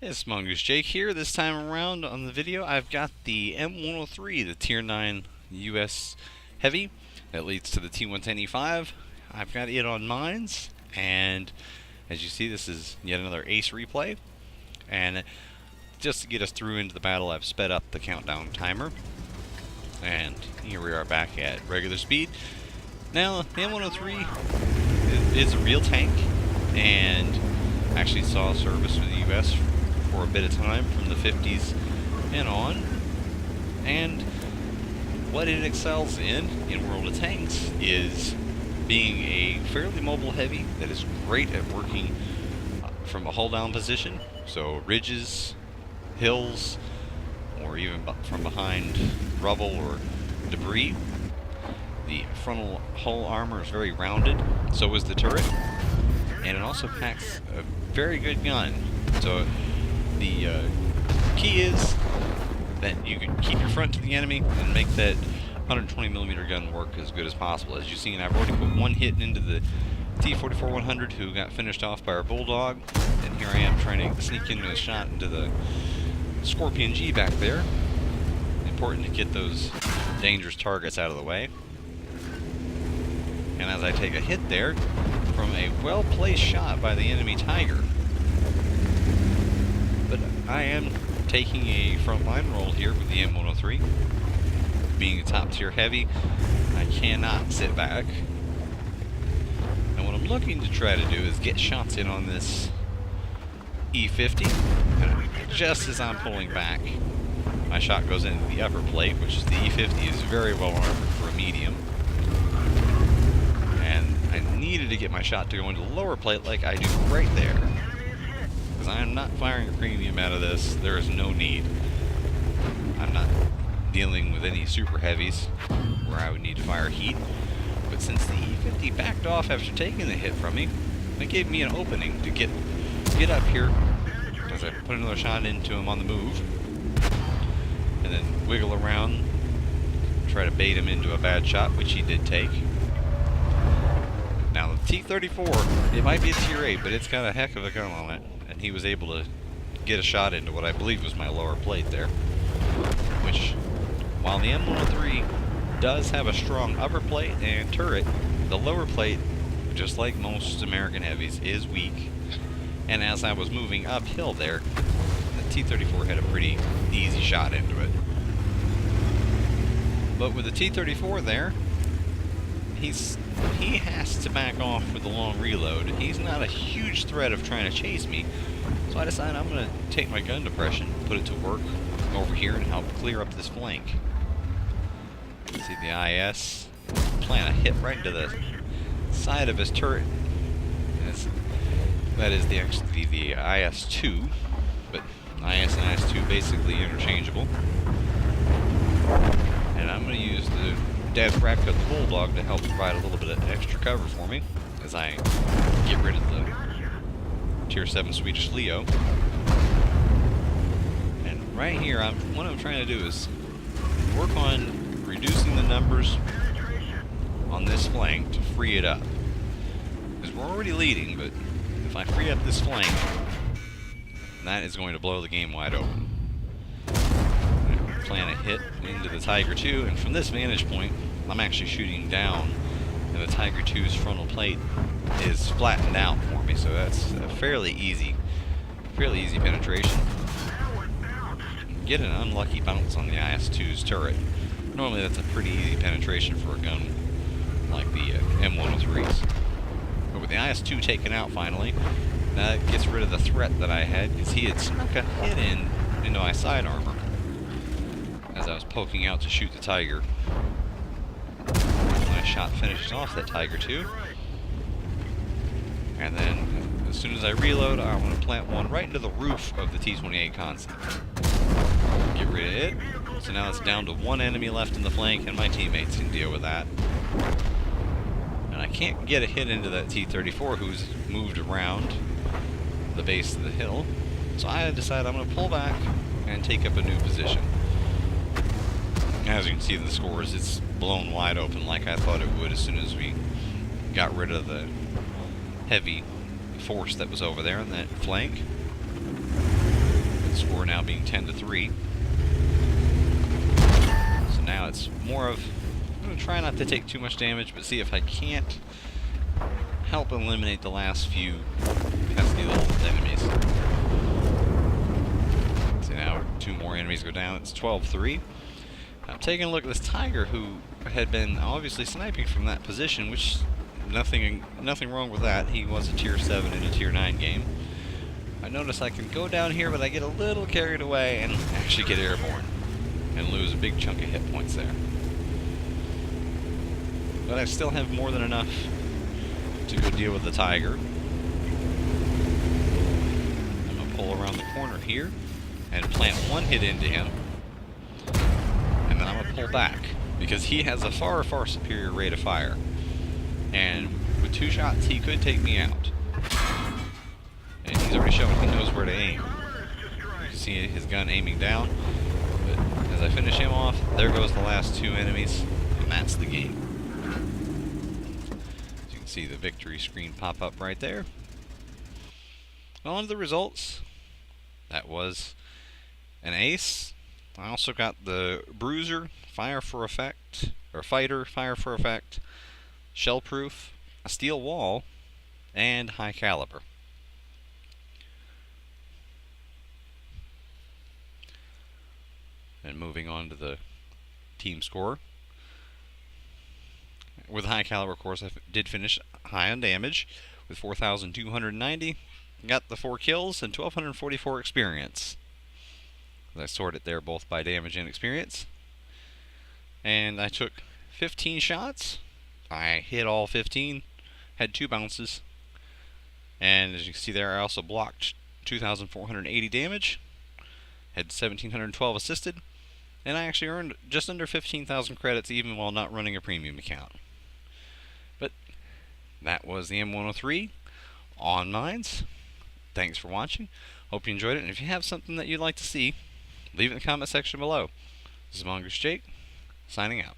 It's Mongoose Jake here. This time around on the video, I've got the M103, the Tier 9 US Heavy that leads to the T110E5. I've got it on mines, and as you see, this is yet another ace replay. And just to get us through into the battle, I've sped up the countdown timer. And here we are back at regular speed. Now, the M103 is a real tank, and actually saw service with the US for a bit of time from the 50s and on. And what it excels in World of Tanks is being a fairly mobile heavy that is great at working from a hull down position, so ridges, hills, or even from behind rubble or debris. The frontal hull armor is very rounded, so is the turret, and it also packs a very good gun. So the key is that you can keep your front to the enemy and make that 120mm gun work as good as possible. As you've seen, I've already put one hit into the T-44-100 who got finished off by our Bulldog, and here I am trying to sneak in a shot into the Scorpion G back there. Important to get those dangerous targets out of the way. And as I take a hit there from a well-placed shot by the enemy Tiger, but I am taking a frontline role here with the M103. Being a top-tier heavy, I cannot sit back. And what I'm looking to try to do is get shots in on this E50. And just as I'm pulling back, my shot goes into the upper plate, which is the E50 is very well armored for a medium. And I needed to get my shot to go into the lower plate like I do right there. Because I am not firing a premium out of this. There is no need. I'm not dealing with any super heavies where I would need to fire heat. But since the E50 backed off after taking the hit from me, it gave me an opening to get up here as I put another shot into him on the move. And then wiggle around, try to bait him into a bad shot, which he did take. Now the T-34, it might be a tier 8, but it's got a heck of a gun on it. And he was able to get a shot into what I believe was my lower plate there. Which, while the M103 does have a strong upper plate and turret, the lower plate, just like most American heavies, is weak. And as I was moving uphill there, the T-34 had a pretty easy shot into it. But with the T-34 there, he has to back off with the long reload. He's not a huge threat of trying to chase me, so I decided I'm going to take my gun depression, put it to work over here, and help clear up this flank. See the IS plant a hit right into the side of his turret. That is the IS-2, but IS and IS-2 basically interchangeable. And I'm going to use the Dad's Rack of the Bulldog to help provide a little bit of extra cover for me as I get rid of the Tier 7 Swedish Leo. And right here, what I'm trying to do is work on reducing the numbers on this flank to free it up. Because we're already leading, but if I free up this flank, that is going to blow the game wide open. Plant a hit into the Tiger 2, and from this vantage point, I'm actually shooting down, and the Tiger 2's frontal plate is flattened out for me, so that's a fairly easy penetration. Get an unlucky bounce on the IS-2's turret. Normally that's a pretty easy penetration for a gun like the M103s. But with the IS-2 taken out finally, that gets rid of the threat that I had, because he had snuck a hit into my side armor as I was poking out to shoot the Tiger. My shot finishes off that Tiger 2. And then, as soon as I reload, I want to plant one right into the roof of the T-28 constant. Get rid of it. So now it's down to one enemy left in the flank, and my teammates can deal with that. And I can't get a hit into that T-34 who's moved around the base of the hill. So I decide I'm going to pull back and take up a new position. As you can see in the scores, it's blown wide open like I thought it would as soon as we got rid of the heavy force that was over there on that flank. Score now being 10-3. So now it's more of, I'm going to try not to take too much damage, but see if I can't help eliminate the last few pesky little enemies. So now 2 more enemies go down. It's 12-3. I'm taking a look at this tiger who had been obviously sniping from that position, which nothing wrong with that. He was a tier 7 in a tier 9 game. I notice I can go down here, but I get a little carried away and actually get airborne and lose a big chunk of hit points there. But I still have more than enough to go deal with the tiger. I'm going to pull around the corner here and plant 1 hit into him. And then I'm going to pull back because he has a far, far superior rate of fire. And with 2 shots, he could take me out. And he's already shown he knows where to aim. You can see his gun aiming down. But as I finish him off, there goes the last 2 enemies, and that's the game. As you can see the victory screen pop up right there. On to the results. That was an ace. I also got the Bruiser, Fire for Effect, or Fighter, Fire for Effect, Shellproof, a Steel Wall, and High Caliber. And moving on to the team score. With High Caliber, of course, I did finish high on damage with 4,290. Got the 4 kills and 1,244 experience. I sort it there both by damage and experience. And I took 15 shots. I hit all 15. Had 2 bounces. And as you can see there, I also blocked 2,480 damage. Had 1,712 assisted. And I actually earned just under 15,000 credits even while not running a premium account. But that was the M103 on Mines. Thanks for watching. Hope you enjoyed it. And if you have something that you'd like to see, leave it in the comment section below. This is Mongoose Jake, signing out.